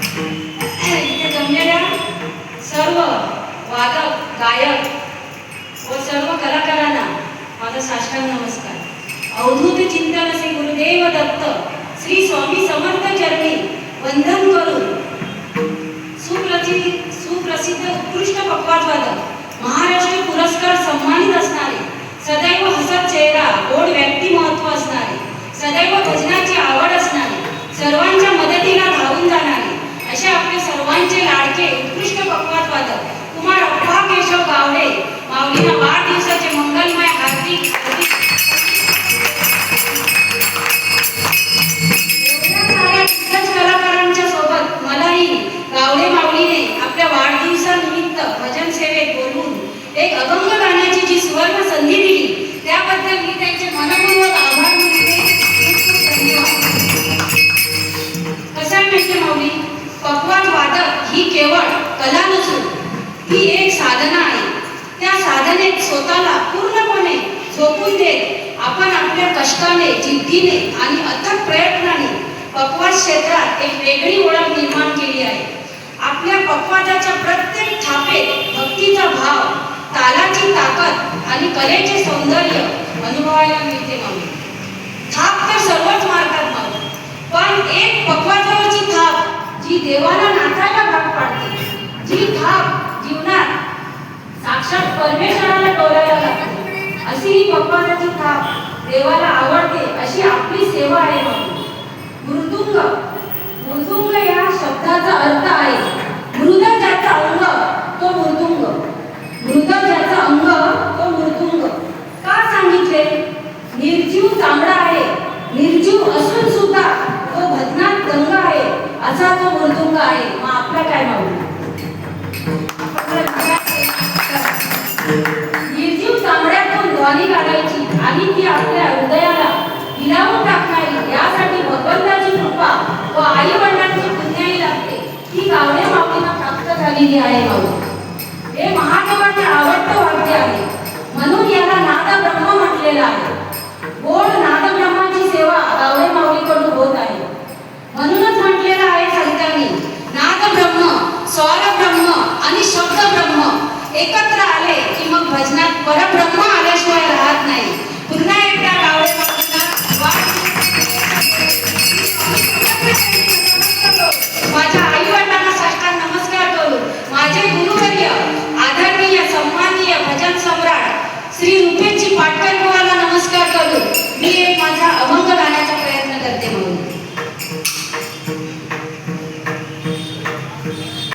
इथे जमलेल्या सर्व वादक, गायक व सर्व कलाकारांना माझा साष्टांग नमस्कार। अवधूत चिंतन असे गुरुदेव दत्त श्री स्वामी समर्थ चरणी वंदन करून सुप्रसिद्ध उत्कृष्ट पखवाजवादक, महाराष्ट्र पुरस्कार सन्मानित असणारे, सदैव हसत चेहरा, गोड व्यक्तिमत्व असणारे, सदैव भजनाची आवड असणारे, सर्वांच्या मदतीला धावून जाणारे असे आपले सर्वांचे लाडके उत्कृष्ट पखवाजवादक कुमार अप्पा केशव गावडे माऊलींना वाढदिवसाचे मंगलमय हार्दिक कलाकारांच्या सोबत मलाही गावडे माऊलीने आपल्या वाढदिवसानिमित्त भजन सेवेत बोलवून एक अभंग गाण्याची जी सुवर्ण संधी दिली त्याबद्दल मी त्यांचे मनपूर्वक आभार मानते। कसं आहे माहिती माऊली, पखवाज वादक ही केवळ कला नसून ही एक साधना आहे। त्या साधनेत स्वतःला पूर्णपणे झोकून देत आपण आपल्या कष्टाने, जिद्दीने आणि अथक प्रयत्नाने पखवाज क्षेत्रात एक वेगळी ओळख निर्माण केली आहे। आपल्या पखवाजाच्या प्रत्येक थापेत भक्तीचा भाव, तालाची ताकद आणि कलेचे सौंदर्य अनुभवायला मिळते माऊली। थाप तर सर्वच मारतात माऊली, पण एक पखवाजावरची थाप जी देवाला नाचायला भाग पाडते, जी थाप जीवनात साक्षात परमेश्वराला डोलायला लागते, अशी ही पखवाजाची थाप देवाला आवडते अशी आपली सेवा आहे माऊली। मृदुंग, मृदुंग या शब्दाचा अर्थ आहे मृद ज्याचा अंग तो मृदुंग, मृद ज्याचा अंग तो मृदुंग। का सांगितले? निर्जीव चामडा आहे, निर्जीव असून सुद्धा तो भजनात दंग आहे असा तो मृदुंग आहे। मग आपला काय माऊली? निर्जीव चामड्यातून ध्वनी काढायची आणि ती आपल्या हृदयाला हिरावून टाकणारी, यासाठी भगवंताची कृपा व आई वडिलांची पुण्याई लागते, ही गावडे माऊलींना प्राप्त झालेली आहे माऊली। हे महादेवाचे आवडते वाद्य आहे, म्हणून याला नाद ब्रह्म म्हटलेलं आहे। गोड नाद ब्रह्माची सेवा गावडे माऊलीकडून होत आहे, म्हणूनच म्हटलेलं आहे साहित्याने, नाद ब्रह्म, स्वर ब्रह्म आणि शब्द ब्रह्म एकत्र आले की मग भजनात परब्रह्म आल्याशिवाय राहत नाही।